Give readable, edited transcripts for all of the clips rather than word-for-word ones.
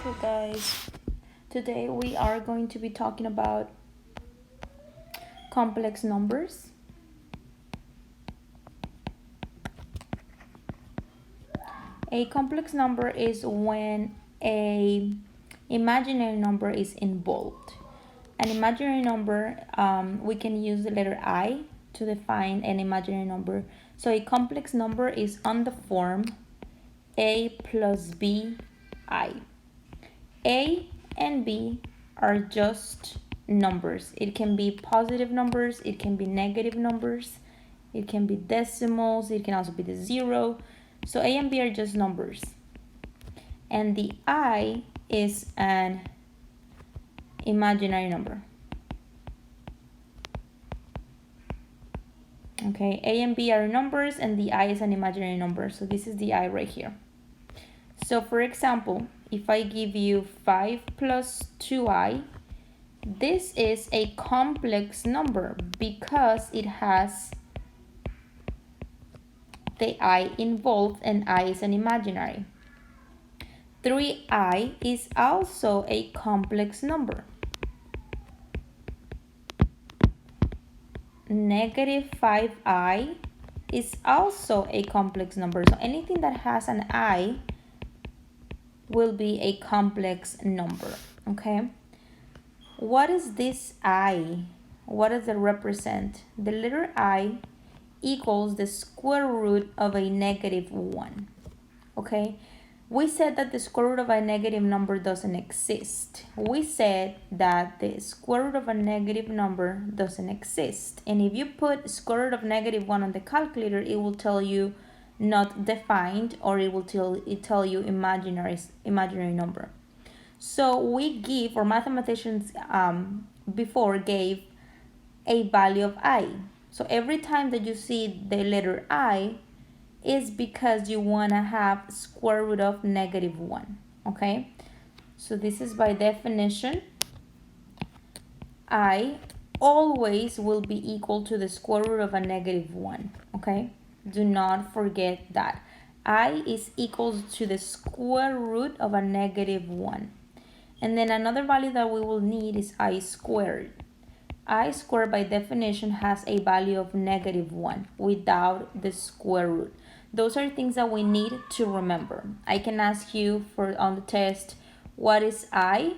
Okay, guys, today we are going to be talking about complex numbers. A complex number is when a imaginary number is involved. An imaginary number, we can use the letter I to define an imaginary number. So a complex number is on the form a plus b I. A and B are just numbers. It can be positive numbers, it can be negative numbers, it can be decimals, it can also be the zero. So A and B are just numbers. And the I is an imaginary number. Okay, A and B are numbers and the I is an imaginary number. So this is the I right here. So for example, if I give you 5 plus 2i, this is a complex number because it has the I involved and I is an imaginary. 3i is also a complex number. Negative 5i is also a complex number. So anything that has an I will be a complex number, okay? What is this I? What does it represent? The letter I equals the square root of a negative 1, okay? We said that the square root of a negative number doesn't exist. We said that the square root of a negative number doesn't exist. And if you put square root of negative 1 on the calculator, it will tell you not defined, or it will tell you imaginary number. So we give, or mathematicians before gave a value of I. So every time that you see the letter I is because you want to have square root of negative 1, okay? So this is by definition, I always will be equal to the square root of a negative 1, okay? Do not forget that. I is equal to the square root of a negative 1. And then another value that we will need is I squared. I squared by definition has a value of negative 1 without the square root. Those are things that we need to remember. I can ask you on the test, what is I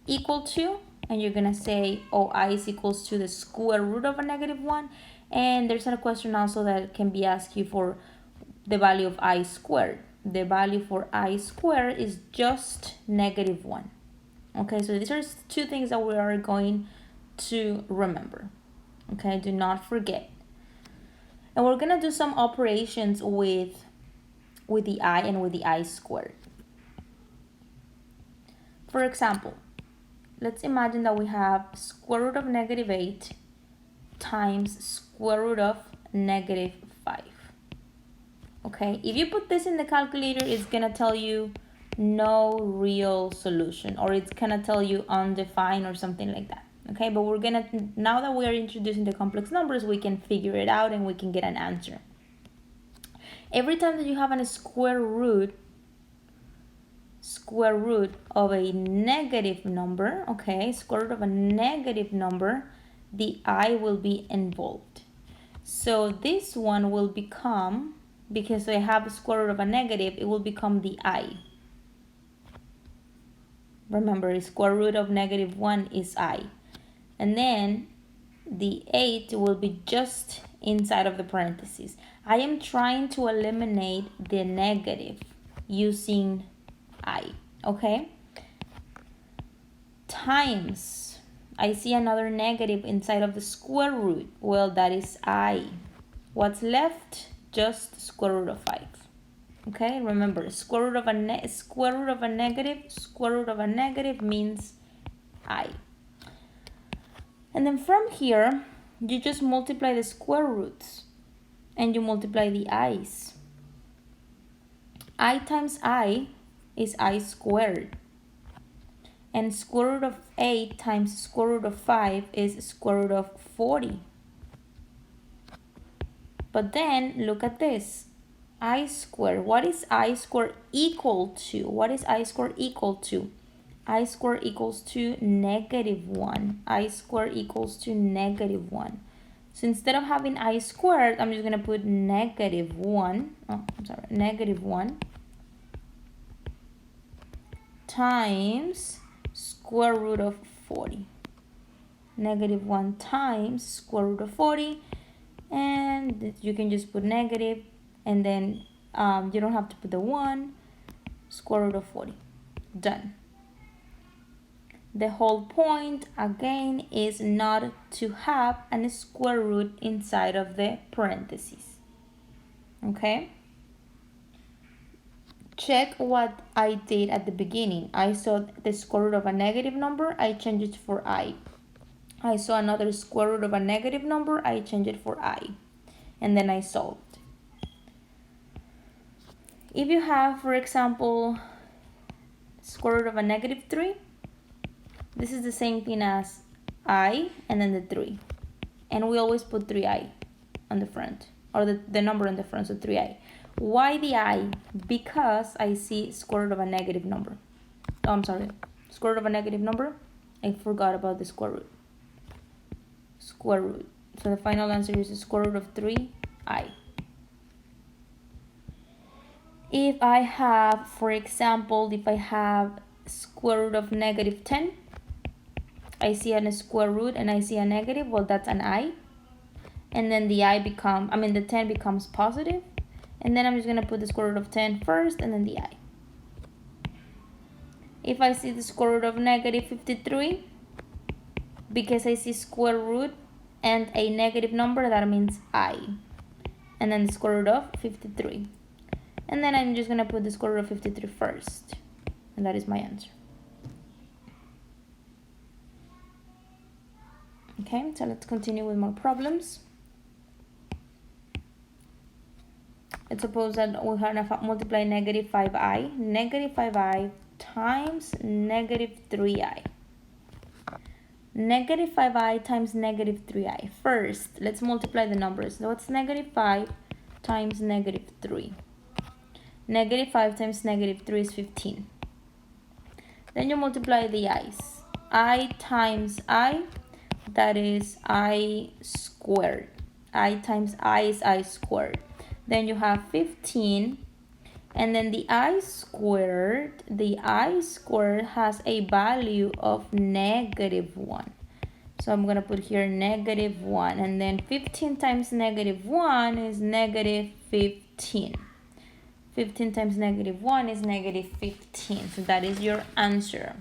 equal to? And you're going to say, oh, I is equals to the square root of a negative 1. And there's a question also that can be asked you for the value of I squared. The value for I squared is just negative 1. Okay, so these are two things that we are going to remember. Okay, do not forget. And we're gonna do some operations with the I and with the I squared. For example, let's imagine that we have square root of negative 8 times square root of negative 5. Okay, if you put this in the calculator, it's gonna tell you no real solution, or it's gonna tell you undefined or something like that. Okay, but now that we are introducing the complex numbers, we can figure it out and we can get an answer. Every time that you have a square root of a negative number, okay, square root of a negative number, the I will be involved. So this one will become, because I have a square root of a negative, it will become the I. Remember, square root of negative 1 is I. And then the 8 will be just inside of the parentheses. I am trying to eliminate the negative using I, okay? Times, I see another negative inside of the square root. Well, that is I. What's left? Just square root of 5. Okay, remember, square root of a negative means I. And then from here, you just multiply the square roots and you multiply the i's. I times I is I squared. And square root of 8 times square root of 5 is square root of 40. But then look at this. I squared. What is I squared equal to? What is I squared equal to? I squared equals to -1. I squared equals to -1. So instead of having I squared, I'm just going to put -1. Oh, I'm sorry. -1 times square root of 40. -1 times square root of 40. And you can just put negative, and then you don't have to put the 1. Square root of 40. Done. The whole point again is not to have a square root inside of the parentheses. Okay? Check what I did at the beginning. I saw the square root of a negative number, I changed it for I. I saw another square root of a negative number, I changed it for I. And then I solved. If you have, for example, square root of a -3, this is the same thing as I and then the 3. And we always put 3i on the front, or the number on the front, so 3i. Why the I? Because I see square root of a negative number. Oh, I'm sorry. Square root of a negative number? I forgot about the square root. Square root. So the final answer is the square root of 3i. If I have, for example, if I have square root of -10, I see a square root and I see a negative, well, that's an I. And then the the 10 becomes positive. And then I'm just going to put the square root of 10 first and then the I. If I see the square root of -53, because I see square root and a negative number, that means I. And then the square root of 53. And then I'm just going to put the square root of 53 first. And that is my answer. Okay, so let's continue with more problems. Let's suppose that we're going to multiply -5i. -5i times -3i. -5i times -3i. First, let's multiply the numbers. So what's -5 times -3? -5 times -3 is 15. Then you multiply the i's. I times I, that is I squared. I times I is I squared. Then you have 15, and then the I squared has a value of -1. So I'm going to put here -1, and then 15 times -1 is -15. 15 times -1 is -15. So that is your answer.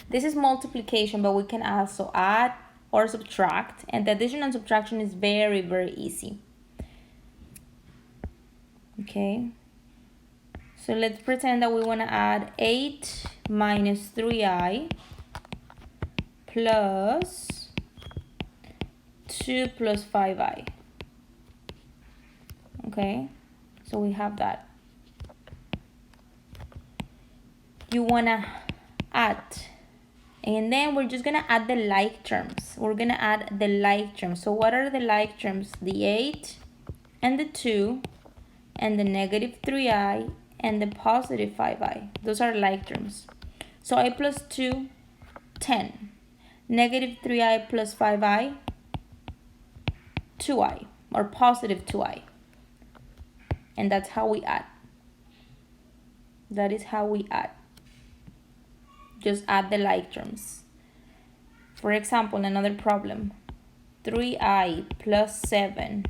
This is multiplication, but we can also add or subtract, and the addition and subtraction is very, very easy. Okay, so let's pretend that we want to add 8 minus 3i plus 2 plus 5i. Okay, so we have that. You want to add, and then we're just going to add the like terms. We're going to add the like terms. So what are the like terms? The 8 and the 2 and the -3i and the positive 5i. Those are like terms. So I plus 2, 10. -3i plus 5i, 2i, or positive 2i. And that's how we add. That is how we add. Just add the like terms. For example, another problem. 3i plus 7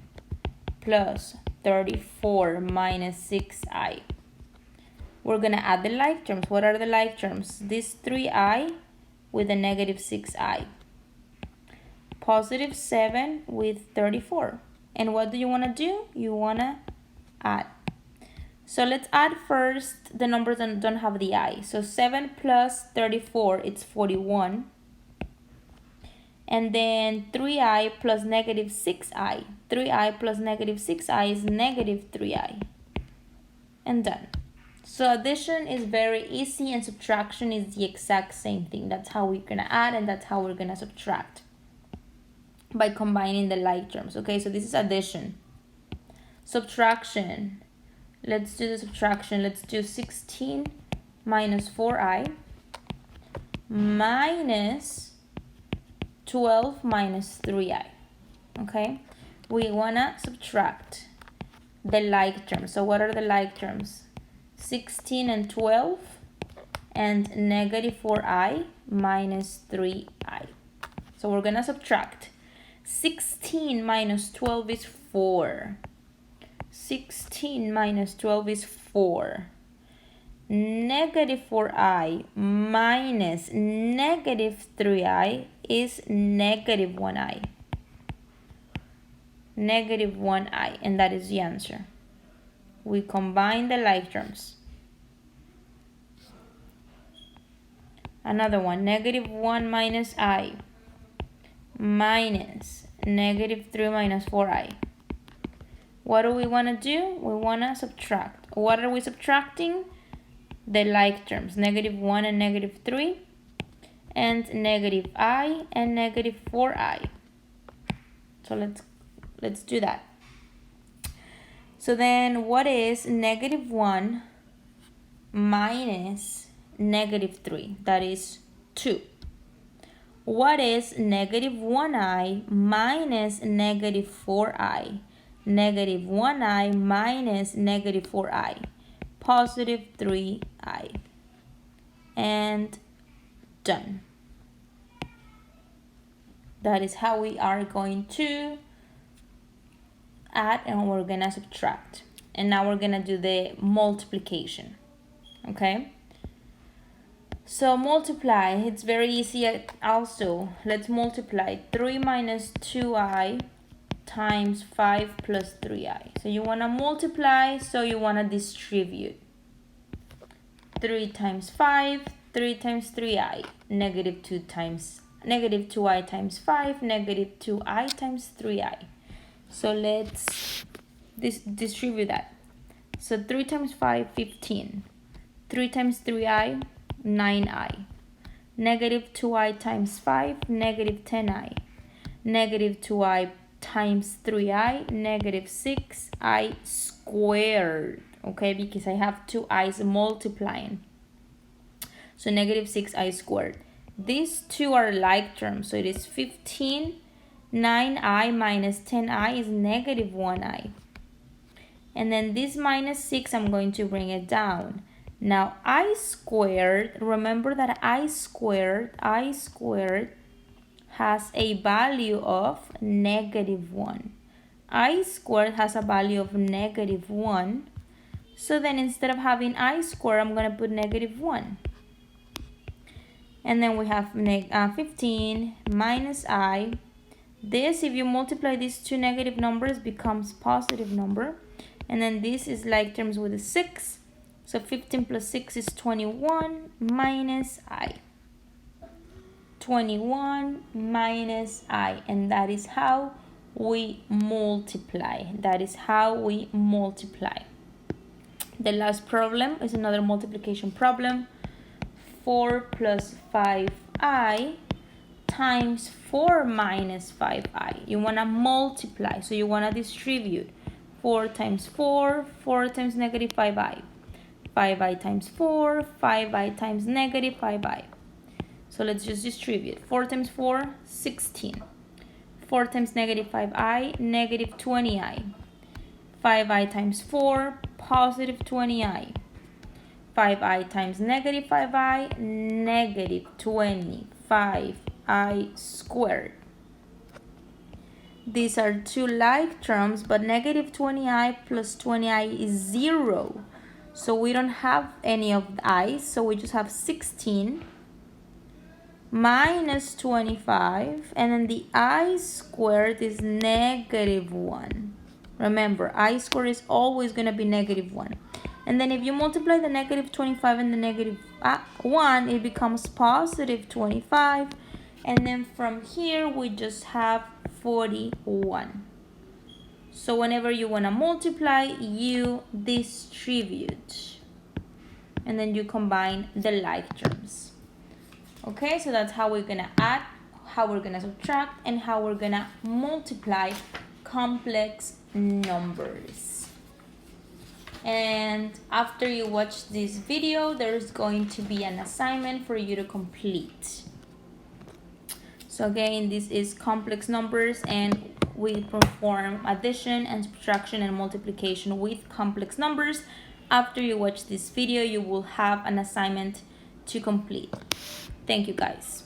plus 34 minus 6i. We're going to add the like terms. What are the like terms? This 3i with a -6i. Positive 7 with 34. And what do you want to do? You want to add. So let's add first the numbers that don't have the I. So 7 plus 34, it's 41. And then 3i plus -6i. 3i plus -6i is -3i. And done. So addition is very easy and subtraction is the exact same thing. That's how we're going to add and that's how we're going to subtract. By combining the like terms. Okay, so this is addition. Subtraction. Let's do the subtraction. Let's do 16 minus 4i minus 12 minus 3i. Okay? We wanna subtract the like terms. So what are the like terms? 16 and 12 and negative 4i minus 3i. So we're gonna subtract. 16 minus 12 is 4. 16 minus 12 is 4. Negative 4i minus negative 3i is negative 1i. Negative 1i, and that is the answer. We combine the like terms. Another one, negative 1 minus I minus negative 3 minus 4i. What do we want to do? We want to subtract. What are we subtracting? The like terms, negative 1 and negative 3, and negative I and negative 4i. So let's do that. So then what is negative 1 minus negative 3? That is 2. What is negative 1i minus negative 4i? Negative 1i minus negative 4i. Positive 3i. And done. That is how we are going to add, and we're gonna subtract. And now we're gonna do the multiplication. Okay? So multiply, it's very easy also. Let's multiply 3 minus 2i times 5 plus 3i. So you want to multiply, so you want to distribute. 3 times 5, 3 times 3i, negative 2 times, negative 2i times 5, negative 2i times 3i. So let's distribute that. So 3 times 5, 15. 3 times 3i, 9i. Negative 2i times 5, negative 10i. Negative 2i times 3i, negative 6i squared. Okay, because I have two i's multiplying. So negative 6i squared. These two are like terms. So it is 15. 9i minus 10i is negative 1i. And then this minus 6, I'm going to bring it down. Now I squared, remember that I squared has a value of negative 1. I squared has a value of negative 1. So then instead of having I squared, I'm going to put negative 1. And then we have 15 minus I. This, if you multiply these two negative numbers, becomes positive number. And then this is like terms with a 6. So 15 plus 6 is 21 minus I. 21 minus I. And that is how we multiply. That is how we multiply. The last problem is another multiplication problem. 4 plus 5i times 4 minus 5i. You want to multiply, so you want to distribute. 4 times 4, 4 times negative 5i. 5i times 4, 5i times negative 5i. So let's just distribute. 4 times 4, 16. 4 times negative 5i, negative 20i. 5i times 4, positive 20i. 5i times negative 5i, negative 25i squared. These are two like terms, but negative 20i plus 20i is 0. So we don't have any of the i's, so we just have 16 minus 25, and then the I squared is negative 1. Remember, I squared is always going to be negative 1. And then if you multiply the negative 25 and the negative 1, it becomes positive 25. And then from here, we just have 41. So whenever you want to multiply, you distribute. And then you combine the like terms. Okay, so that's how we're going to add, how we're going to subtract, and how we're going to multiply complex numbers. And after you watch this video, there's going to be an assignment for you to complete. So again, this is complex numbers, and we perform addition and subtraction and multiplication with complex numbers. After you watch this video, you will have an assignment to complete. Thank you guys.